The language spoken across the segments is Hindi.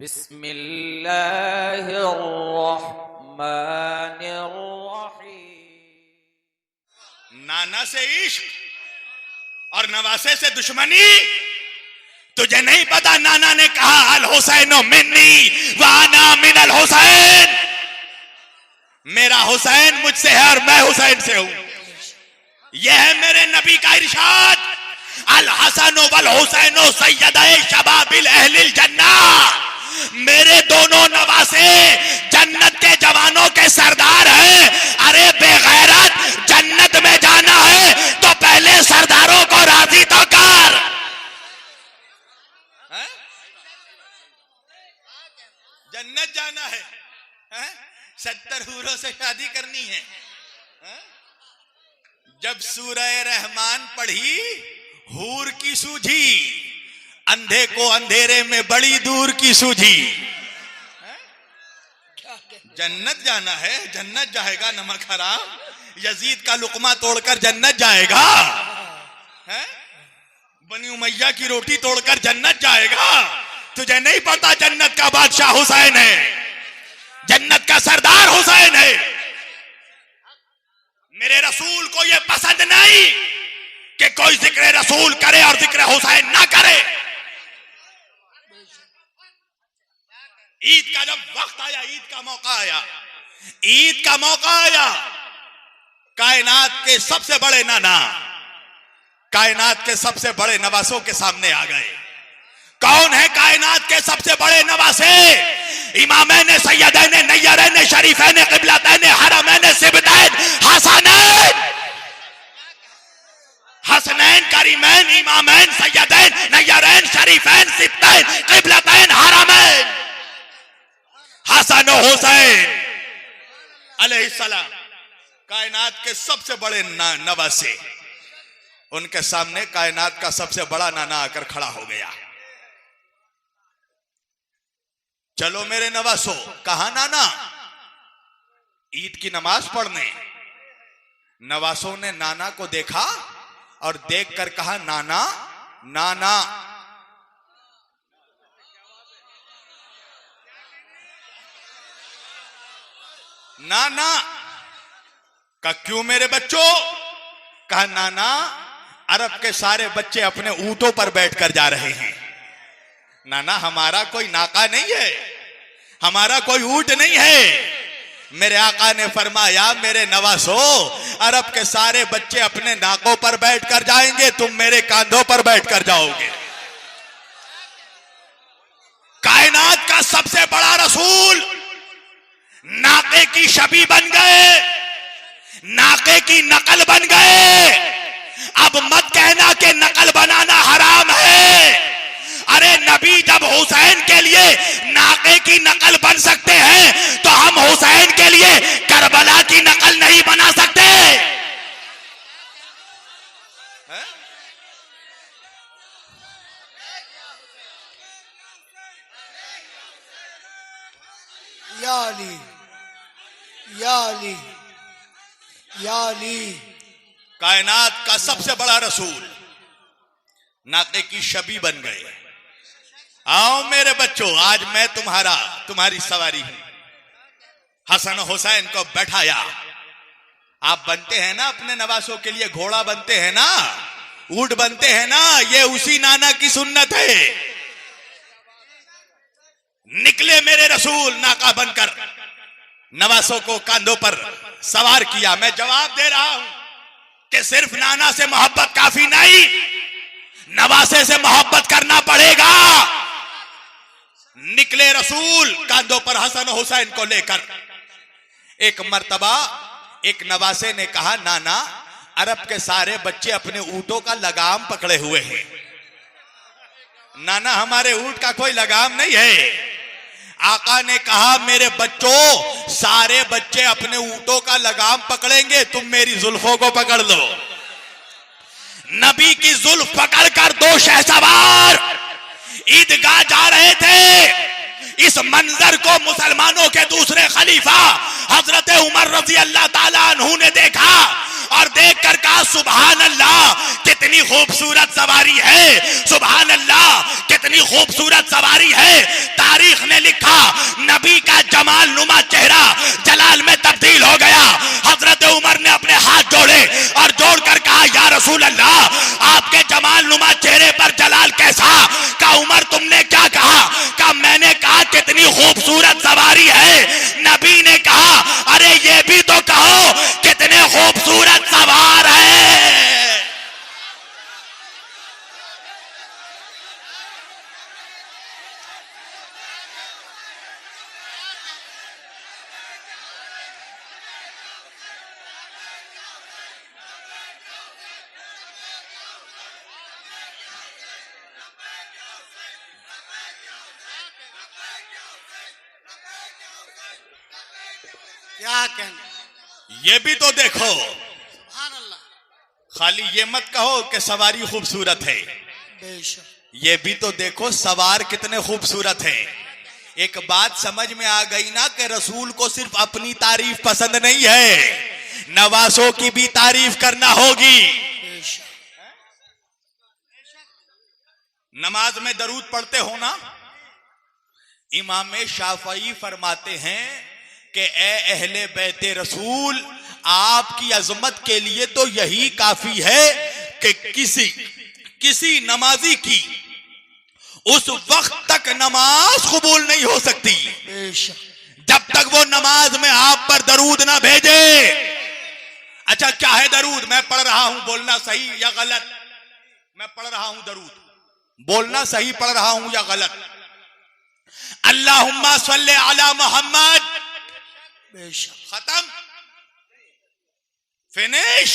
बिस्मिल्लाहिर्रहमानिर्रहीम। नाना से इश्क और नवासे से दुश्मनी। तुझे नहीं पता नाना ने कहा अल हुसैन मिन्नी व अना मिनल हुसैन, मेरा हुसैन मुझसे है और मैं हुसैन से हूं। यह है मेरे नबी का इरशाद, अल हसन वल हुसैन सय्यदाए शबाबिल अहलिल जन्ना। मेरे दोनों नवासे जन्नत के जवानों के सरदार हैं। अरे बेगैरत, जन्नत में जाना है तो पहले सरदारों को राजी तो कर। जन्नत जाना है, 70 हूरों से शादी करनी है। जब सूरह रहमान पढ़ी हूर की सूझी, अंधे को अंधेरे में बड़ी दूर की सूझी। जन्नत जाना है, जन्नत जाएगा नमक हराम। यजीद का लुकमा तोड़कर जन्नत जाएगा, बनी उमैया की रोटी तोड़कर जन्नत जाएगा। तुझे नहीं पता जन्नत का बादशाह हुसैन है, जन्नत का सरदार हुसैन है। मेरे रसूल को यह पसंद नहीं कि कोई जिक्र रसूल करे और जिक्र हुसैन ना करे। ईद का जब वक्त आया, ईद का मौका आया, ईद का मौका आया, कायनात के सबसे बड़े नाना कायनात के सबसे बड़े नवासों के सामने आ गए। कौन है कायनात के सबसे बड़े नवासे? इमामैन सैयदैन नय्यरैन शरीफैन क़िबलतैन हरमैन सिबतैन हसनैन। हसनैन करीमैन इमामैन सैयदैन नय्यरैन शरीफैन सिबतैन क़िबलतैन हरमैन। हसन और हुसैन अलैहिस्सलाम कायनात के सबसे बड़े नवासे। उनके सामने कायनात का सबसे बड़ा नाना आकर खड़ा हो गया। चलो मेरे नवासो, कहा नाना? ईद की नमाज पढ़ने। नवासों ने नाना को देखा और देखकर कहा नाना नाना। नाना का क्यों मेरे बच्चों? कहा नाना, अरब के सारे बच्चे अपने ऊंटों पर बैठकर जा रहे हैं। नाना हमारा कोई नाका नहीं है, हमारा कोई ऊंट नहीं है। मेरे आका ने फरमाया मेरे नवासो, अरब के सारे बच्चे अपने नाकों पर बैठकर जाएंगे, तुम मेरे कांधों पर बैठकर जाओगे। कायनात का सबसे बड़ा रसूल नाके की शबी बन गए, नाके की नकल बन गए। अब मत कहना कि नकल बनाना हराम है। अरे नबी जब हुसैन के लिए नाके की नकल बन सकते हैं तो हम हुसैन के लिए करबला की नकल नहीं बना सकते। या अली या अली या अली। कायनात का सबसे बड़ा रसूल नाके की शबी बन गए। आओ मेरे बच्चों, आज मैं तुम्हारी सवारी हूं। हसन हुसैन को बैठाया। आप बनते हैं ना अपने नवासों के लिए, घोड़ा बनते हैं ना, ऊंट बनते हैं ना, ये उसी नाना की सुन्नत है। निकले मेरे रसूल नाका बनकर, नवासों को कांधों पर सवार किया। मैं जवाब दे रहा हूं कि सिर्फ नाना से मोहब्बत काफी नहीं, नवासे से मोहब्बत करना पड़ेगा। निकले रसूल कांधों पर हसन हुसैन को लेकर। एक मर्तबा एक नवासे ने कहा नाना, अरब के सारे बच्चे अपने ऊंटों का लगाम पकड़े हुए हैं। नाना हमारे ऊंट का कोई लगाम नहीं है। आका ने कहा मेरे बच्चों, सारे बच्चे अपने ऊंटों का लगाम पकड़ेंगे, तुम मेरी जुल्फों को पकड़ लो। नबी की जुल्फ पकड़कर दो शहसवार ईदगाह जा रहे थे। इस मंजर को मुसलमानों के दूसरे खलीफा हजरत उमर रजी अल्लाह ताला अन्हु ने देखा और देख कर कहा सुभान अल्लाह कितनी खूबसूरत सवारी है, सुभान अल्लाह कितनी खूबसूरत सवारी है। तारीख ने लिखा नबी का जमाल नुमा चेहरा जलाल में तब्दील हो गया। हजरत उमर ने अपने हाथ जोड़े और जोड़कर कहा या रसूल अल्लाह आपके जमाल नुमा चेहरे पर जलाल कैसा? का उमर तुमने क्या कहा? का मैंने कहा कितनी खूबसूरत सवारी है। नबी ने कहा अरे ये भी तो कहो कितने खूबसूरत सवार है। क्या कहना, ये भी तो देखो, सुभान अल्लाह। खाली ये मत कहो कि सवारी खूबसूरत है, बेशक ये भी तो देखो सवार कितने खूबसूरत हैं। एक बात समझ में आ गई ना कि रसूल को सिर्फ अपनी तारीफ पसंद नहीं है, नवासों की भी तारीफ करना होगी। बेशक नमाज में दरूद पढ़ते हो ना, इमाम शाफई फरमाते हैं कि ए अहले बैते रसूल आपकी अजमत के लिए तो यही काफी है कि किसी नमाजी की उस वक्त तक नमाज कबूल नहीं हो सकती बेशक जब तक वो नमाज में आप पर दरूद ना भेजे। अच्छा क्या है दरूद? मैं पढ़ रहा हूं, बोलना सही या गलत? मैं पढ़ रहा हूं दरूद, बोलना सही पढ़ रहा हूं या गलत? अल्लाहुम्मा सल्ले अला मोहम्मद, बेशक खत्म, फिनिश,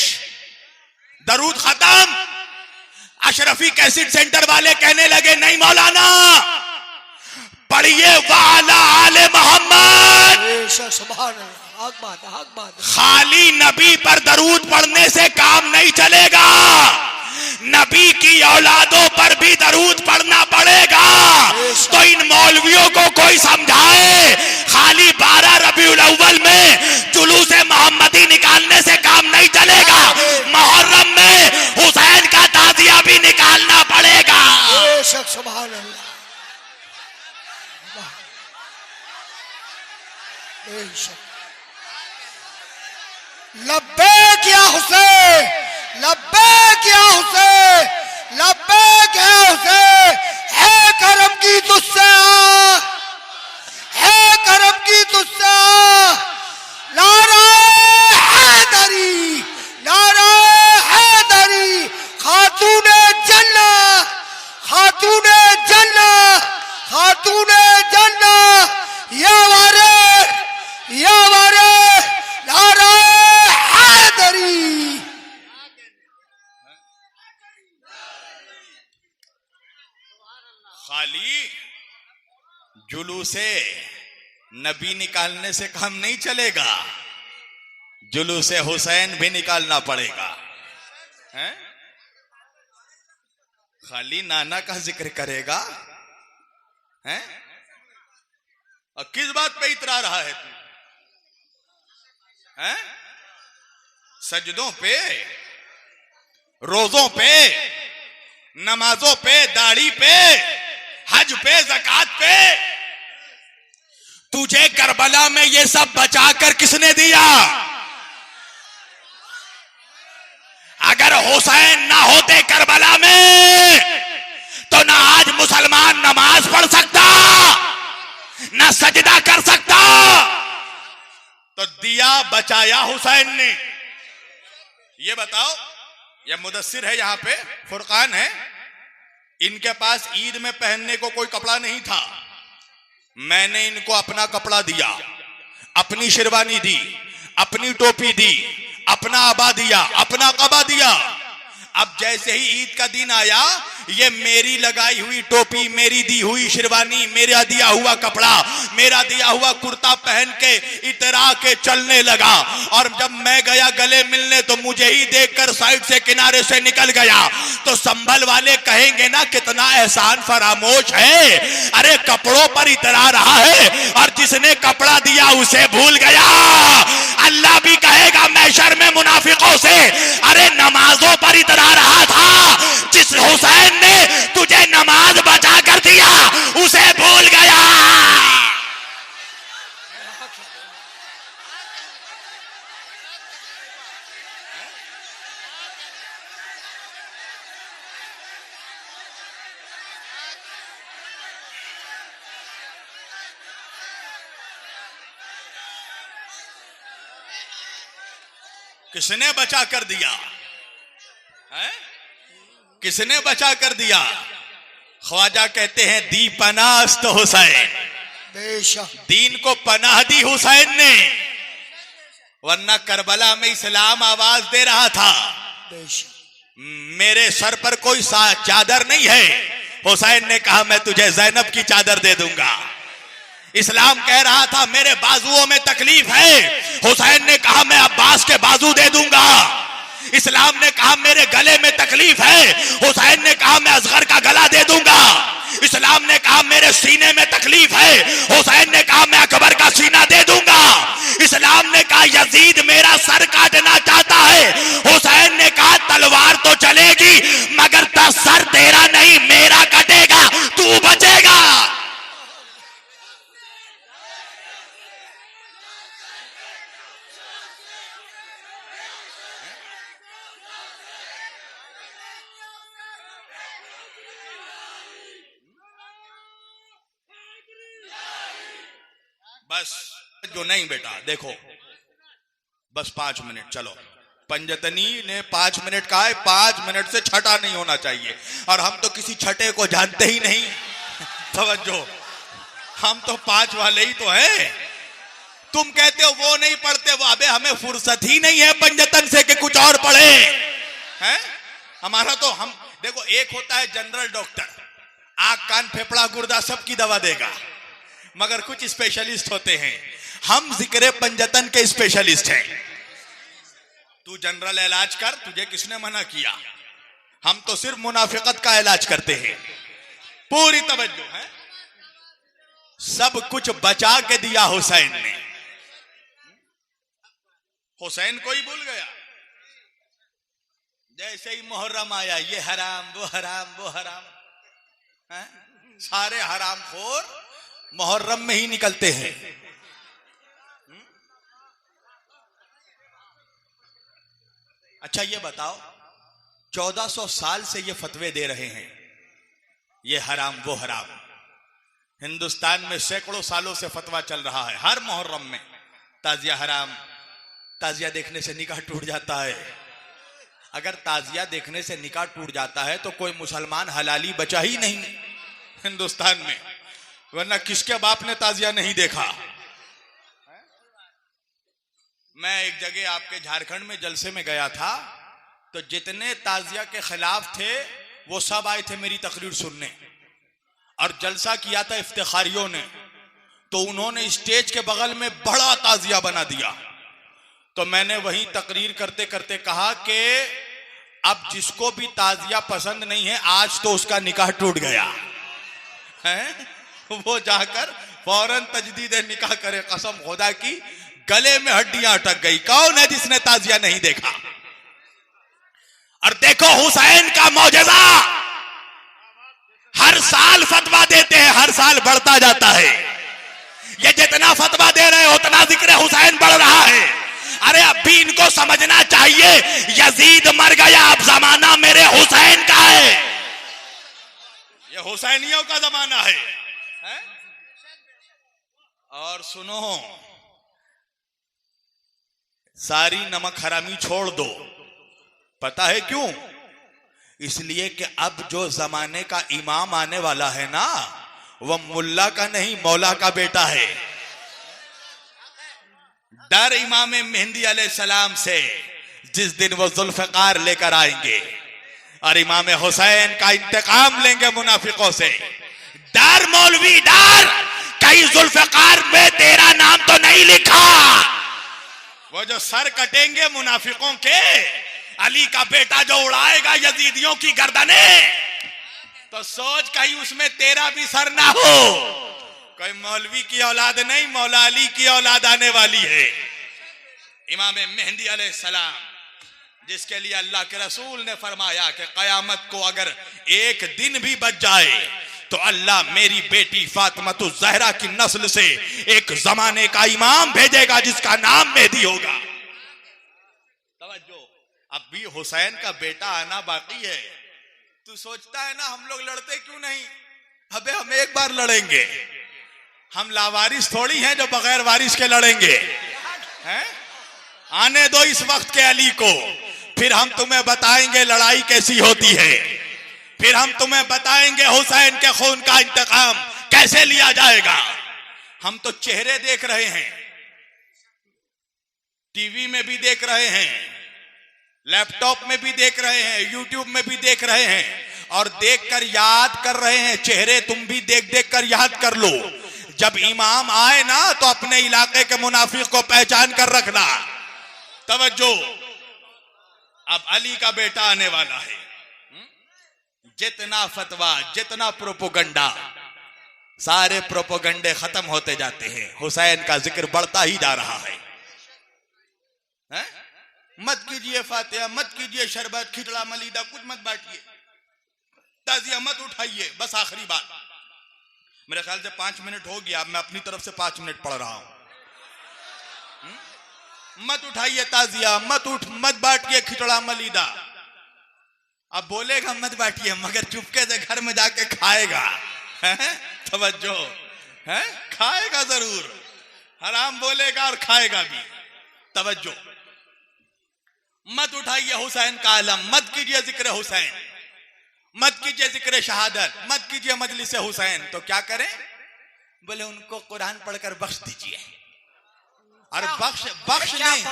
दरूद खत्म। अशरफी कैसेट सेंटर वाले कहने लगे नहीं मौलाना पढ़िए वाला आले मोहम्मद। बेशक सुभान अल्लाह, हक बात है, हक बात है। खाली नबी पर दरूद पढ़ने से काम नहीं चलेगा, नबी की औलादों पर भी दरूद पढ़ना पड़ेगा। तो इन मौलवियों को कोई समझाए खाली 12 रबीउल अव्वल में जुलूस मोहम्मदी निकालने से काम नहीं चलेगा, मुहर्रम में हुसैन का ताजिया भी निकालना पड़ेगा। बेशक सुभान अल्लाह, बेशक। लब्बैक या हुसैन, लब्बैक या हुसैन, लब्बैक या हुसैन, है करम की तुझसे, है करम की तुझसे। नारा हैदरी, नारा हैदरी, खातूने जन्नत, खातूने जन्नत, खातूने जन्नत, या वारिस, या वारिस, नारा हैदरी। खाली जुलूसे नबी निकालने से काम नहीं चलेगा, जुलूसे हुसैन भी निकालना पड़ेगा। हैं? खाली नाना का जिक्र करेगा हैं? और किस बात पे इतरा रहा है तू? हैं? सजदों पे, रोजों पे, नमाजों पे, दाढ़ी पे, हज पे, ज़कात पे। तुझे करबला में ये सब बचाकर किसने दिया? अगर हुसैन ना होते करबला में तो ना आज मुसलमान नमाज पढ़ सकता, ना सजदा कर सकता। तो दिया बचाया हुसैन ने। ये बताओ, ये मुदस्सिर है यहां पे, फुरकान है, इनके पास ईद में पहनने को कोई कपड़ा नहीं था, मैंने इनको अपना कपड़ा दिया, अपनी शेरवानी दी, अपनी टोपी दी, अपना आबा दिया, अपना कबा दिया। अब जैसे ही ईद का दिन आया, ये मेरी लगाई हुई टोपी, मेरी दी हुई शेरवानी, मेरा दिया हुआ कपड़ा, मेरा दिया हुआ कुर्ता पहन के इतरा के चलने लगा। और जब मैं गया गले मिलने तो मुझे ही देखकर साइड से किनारे से निकल गया। तो संभल वाले कहेंगे ना कितना एहसान फरामोश है, अरे कपड़ों पर इतरा रहा है और जिसने कपड़ा दिया उसे भूल गया। अल्लाह भी कहेगा महशर में मुनाफिकों से, अरे नमाजों पर इतरा रहा था, जिस हुसैन ने तुझे नमाज बचा कर दिया उसे भूल गया। किसने बचा कर दिया है? किसने बचा कर दिया? ख्वाजा कहते हैं दी पनास्त हुसैन, बेशक दीन को पनाह दी हुसैन ने, वरना करबला में इस्लाम आवाज दे रहा था बेशक मेरे सर पर कोई चादर नहीं है। हुसैन ने कहा मैं तुझे ज़ैनब की चादर दे दूंगा। इस्लाम कह रहा था मेरे बाजुओं में तकलीफ है, हुसैन ने कहा मैं अब्बास के बाजू दे दूंगा। इस्लाम ने कहा मेरे गले में तकलीफ है, हुसैन ने कहा मैं असगर का गला दे दूंगा। इस्लाम ने कहा मेरे सीने में तकलीफ है, हुसैन ने कहा मैं अकबर का सीना दे दूंगा। इस्लाम ने कहा यजीद मेरा सर काटना चाहता है, हुसैन ने कहा तलवार तो चलेगी मगर सर तेरा नहीं मेरा कटेगा, तू बचेगा। बस जो नहीं बेटा देखो, बस 5 मिनट चलो। पंजतनी ने 5 मिनट कहा है, 5 मिनट से छठा नहीं होना चाहिए, और हम तो किसी छठे को जानते ही नहीं। तवज्जो, हम तो 5 वाले ही तो हैं। तुम कहते हो वो नहीं पढ़ते, वो अबे हमें फुर्सत ही नहीं है पंजतन से कि कुछ और पढ़े हैं। हमारा तो हम देखो, एक होता है जनरल डॉक्टर, आंख कान फेफड़ा गुर्दा सबकी दवा देगा, मगर कुछ स्पेशलिस्ट होते हैं। हम जिक्र पंजतन के स्पेशलिस्ट हैं। तू जनरल इलाज कर, तुझे किसने मना किया? हम तो सिर्फ मुनाफिकत का इलाज करते हैं। पूरी तवज्जो है, सब कुछ बचा के दिया हुसैन ने। हुसैन को ही भूल गया। जैसे ही मुहर्रम आया, ये हराम वो हराम वो हराम है? सारे हराम खोर मुहर्रम में ही निकलते हैं। अच्छा ये बताओ, 1400 साल से ये फतवे दे रहे हैं, ये हराम वो हराम। हिंदुस्तान में सैकड़ों सालों से फतवा चल रहा है, हर मुहर्रम में ताजिया हराम, ताजिया देखने से निकाह टूट जाता है। अगर ताजिया देखने से निकाह टूट जाता है तो कोई मुसलमान हलाली बचा ही नहीं हिंदुस्तान में, वरना किसके बाप ने ताजिया नहीं देखा? मैं एक जगह आपके झारखंड में जलसे में गया था, तो जितने ताजिया के खिलाफ थे वो सब आए थे मेरी तकरीर सुनने, और जलसा किया था इफ्तिखारियों ने, तो उन्होंने स्टेज के बगल में बड़ा ताजिया बना दिया। तो मैंने वही तकरीर करते करते कहा कि अब जिसको भी ताजिया पसंद नहीं है, आज तो उसका निकाह टूट गया है, वो जाकर फौरन तजदीद निकाह करे। कसम खुदा की गले में हड्डियां अटक गई। कौन है जिसने ताजिया नहीं देखा? और देखो हुसैन का मौजज़ा, हर साल फतवा देते हैं, हर साल बढ़ता जाता है। ये जितना फतवा दे रहे हैं उतना जिक्र हुसैन बढ़ रहा है। अरे अब भी इनको समझना चाहिए, यजीद मर गया, अब जमाना मेरे हुसैन का है। ये हुसैनियों का जमाना है? और सुनो, सारी नमक हरामी छोड़ दो। पता है क्यों? इसलिए कि अब जो जमाने का इमाम आने वाला है ना, वह मुल्ला का नहीं मौला का बेटा है। डर इमाम मेहंदी अलैहिस्सलाम से, जिस दिन वो जुल्फकार लेकर आएंगे और इमाम हुसैन का इंतकाम लेंगे मुनाफिकों से। डर मौलवी डर, कहीं जुल्फकार में तेरा नाम तो नहीं लिखा। वो जो सर कटेंगे मुनाफिकों के, अली का बेटा जो उड़ाएगा यजीदियों की गर्दने, तो सोच कहीं उसमें तेरा भी सर ना हो। कोई मौलवी की औलाद नहीं, मौला अली की औलाद आने वाली है। इमाम मेहंदी अलैहिस्सलाम, जिसके लिए अल्लाह के रसूल ने फरमाया कि कयामत को अगर एक दिन भी बच जाए तो अल्लाह मेरी बेटी फातिमातुज ज़हरा की नस्ल से एक जमाने का इमाम भेजेगा जिसका नाम मेहदी होगा। तवज्जो, अब भी हुसैन का बेटा आना बाकी है। तू सोचता है ना हम लोग लड़ते क्यों नहीं? अबे हम एक बार लड़ेंगे। हम लावारिस थोड़ी हैं जो बगैर वारिस के लड़ेंगे हैं? आने दो इस वक्त के अली को, फिर हम तुम्हें बताएंगे लड़ाई कैसी होती है। फिर हम तुम्हें बताएंगे हुसैन के खून का इंतकाम कैसे लिया जाएगा। हम तो चेहरे देख रहे हैं, टीवी में भी देख रहे हैं, लैपटॉप में भी देख रहे हैं, यूट्यूब में भी देख रहे हैं और देखकर याद कर रहे हैं। चेहरे तुम भी देख देख कर याद कर लो। जब इमाम आए ना तो अपने इलाके के मुनाफिक को पहचान कर रखना। तवज्जो, अब अली का बेटा आने वाला है। जितना फतवा, जितना प्रोपोगंडा, सारे प्रोपोगंडे खत्म होते जाते हैं। हुसैन का जिक्र बढ़ता ही जा रहा है। मत कीजिए फातिहा, मत कीजिए शरबत, खिचड़ा, मलीदा, कुछ मत बांटिए, ताजिया मत उठाइए। बस आखिरी बात, मेरे ख्याल से 5 मिनट हो गया, मैं अपनी तरफ से 5 मिनट पढ़ रहा हूं। मत उठाइए ताजिया, मत बांटिए खिचड़ा मलीदा। अब बोलेगा मत बांटिए, मगर चुपके से घर में जाके खाएगा। तवज्जो, खाएगा जरूर, हराम बोलेगा और खाएगा भी। तवज्जो, मत उठाइए हुसैन का आलम, मत कीजिए जिक्र हुसैन, मत कीजिए जिक्र शहादत, मत कीजिए मजलिस हुसैन। तो क्या करें? बोले उनको कुरान पढ़कर बख्श दीजिए। और बख्श नहीं,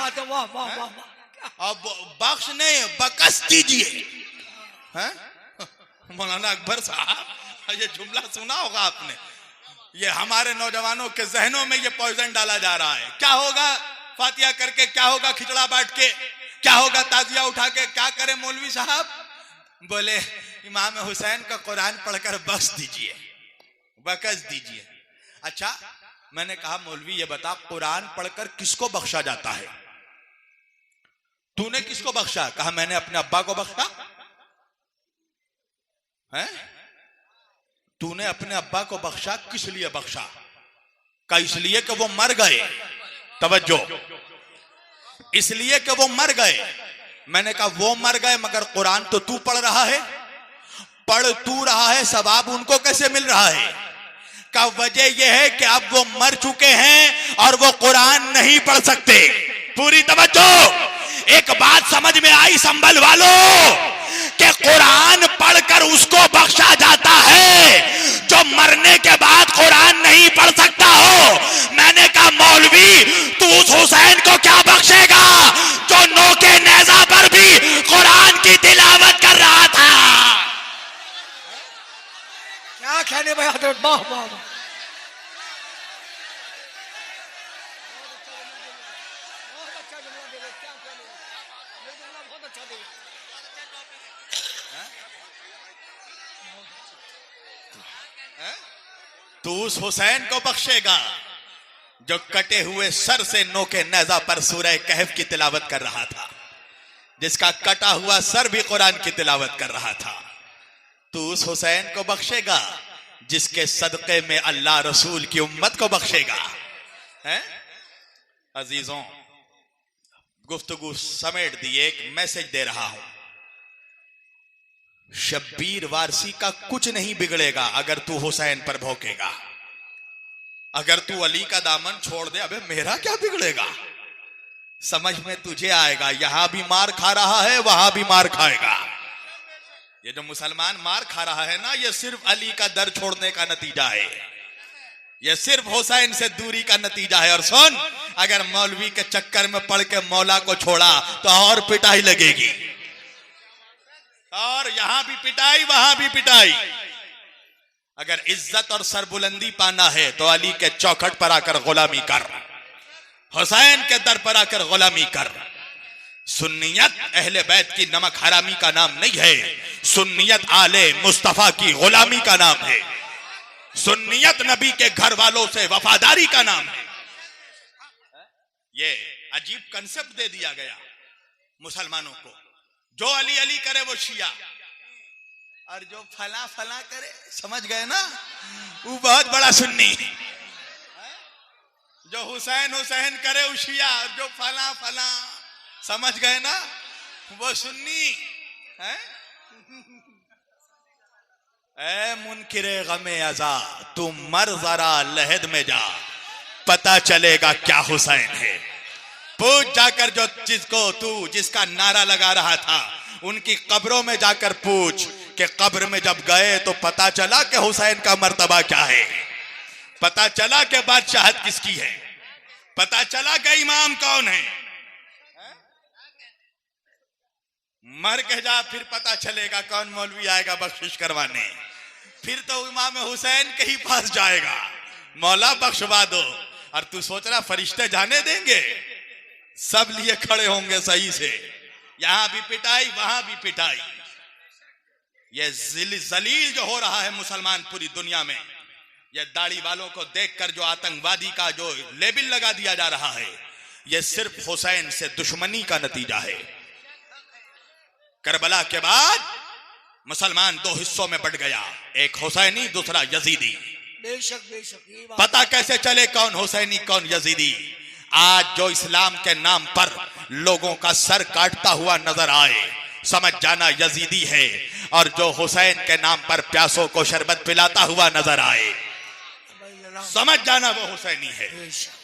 अब बख्श नहीं, बकस दीजिए। मौलाना अकबर साहब, ये जुमला सुना होगा आपने। ये हमारे नौजवानों के जहनों में ये पॉइजन डाला जा रहा है। क्या होगा फातिहा करके, क्या होगा खिचड़ा बांट के, क्या होगा ताजिया उठा के, क्या करे मौलवी साहब? बोले इमाम हुसैन का कुरान पढ़कर बख्श दीजिए, बकस दीजिए। अच्छा, मैंने कहा मौलवी ये बता, कुरान पढ़कर किसको बख्शा जाता है? तूने किसको बख्शा? कहा मैंने अपने अब्बा को बख्शा। हैं? तूने अपने अब्बा को बख्शा, किस लिए बख्शा? का इसलिए कि वो मर गए। तवज्जो, इसलिए कि वो मर गए। मैंने कहा वो मर गए मगर कुरान तो तू पढ़ रहा है, पढ़ तू रहा है, सवाब उनको कैसे मिल रहा है? का वजह यह है कि अब वो मर चुके हैं और वो कुरान नहीं पढ़ सकते। पूरी तवज्जो, एक बात समझ में आई संभल वालों, कि कुरान पढ़कर उसको बख्शा जाता है जो मरने के बाद कुरान नहीं पढ़ सकता हो। मैंने कहा मौलवी तू उस हुसैन को क्या बख्शेगा जो नोके नेज़ा पर भी कुरान की तिलावत कर रहा था? क्या कहने भाई हजरत, वाह वाह वाह। तू उस हुसैन को बख्शेगा जो कटे हुए सर से नोके नेज़ा पर सूरह कहफ की तिलावत कर रहा था, जिसका कटा हुआ सर भी कुरान की तिलावत कर रहा था। तू उस हुसैन को बख्शेगा जिसके सदक़े में अल्लाह रसूल की उम्मत को बख्शेगा। हैं अजीजों, गुफ्तगू समेट दी, एक मैसेज दे रहा हूं। शब्बीर वारसी का कुछ नहीं बिगड़ेगा अगर तू हुसैन पर भौंकेगा। अगर तू अली का दामन छोड़ दे, अबे मेरा क्या बिगड़ेगा? समझ में तुझे आएगा, यहां भी मार खा रहा है, वहां भी मार खाएगा। ये जो मुसलमान मार खा रहा है ना, ये सिर्फ अली का दर छोड़ने का नतीजा है, ये सिर्फ हुसैन से दूरी का नतीजा है। और सुन, अगर मौलवी के चक्कर में पड़ के मौला को छोड़ा तो और पिटाई लगेगी, और यहां भी पिटाई, वहां भी पिटाई। अगर इज्जत और सरबुलंदी पाना है तो अली के चौखट पर आकर गुलामी कर, हुसैन के दर पर आकर गुलामी कर। सुन्नियत अहले बैत की नमक हरामी का नाम नहीं है, सुन्नियत आले मुस्तफा की गुलामी का नाम है, सुन्नियत नबी के घर वालों से वफादारी का नाम है। ये अजीब कंसेप्ट दे दिया गया मुसलमानों को। जो अली अली करे वो शिया, और जो फला फला करे, समझ गए ना, वो बहुत बड़ा सुन्नी। जो हुसैन हुसैन करे वो शिया, और जो फला फला, समझ गए ना, वो सुन्नी है। ऐ मुनकिरे गमे अज़ा, तू मर जरा लहद में जा, पता चलेगा क्या हुसैन है। पूछ जाकर जो जिसका नारा लगा रहा था, उनकी कब्रों में जाकर पूछ कि कब्र में जब गए तो पता चला कि हुसैन का मर्तबा क्या है, पता चला कि बादशाहत किसकी है, पता चला कि इमाम कौन है। मर के जा, फिर पता चलेगा कौन मौलवी आएगा बख्शिश करवाने, फिर तो इमाम हुसैन के ही पास जाएगा, मौला बख्शवा दो। और तू सोच रहा फरिश्ते जाने देंगे? सब लिए खड़े होंगे सही से, यहां भी पिटाई वहां भी पिटाई। ये जलील जो हो रहा है मुसलमान पूरी दुनिया में, ये दाढ़ी वालों को देखकर जो आतंकवादी का जो लेबल लगा दिया जा रहा है, ये सिर्फ हुसैन से दुश्मनी का नतीजा है। करबला के बाद मुसलमान दो हिस्सों में बट गया, एक हुसैनी दूसरा यजीदी। बेशक बेशक, ये बात पता कैसे चले कौन हुसैनी कौन यजीदी? आज जो इस्लाम के नाम पर लोगों का सर काटता हुआ नजर आए, समझ जाना यजीदी है, और जो हुसैन के नाम पर प्यासों को शरबत पिलाता हुआ नजर आए, समझ जाना वो हुसैनी है। बेशक।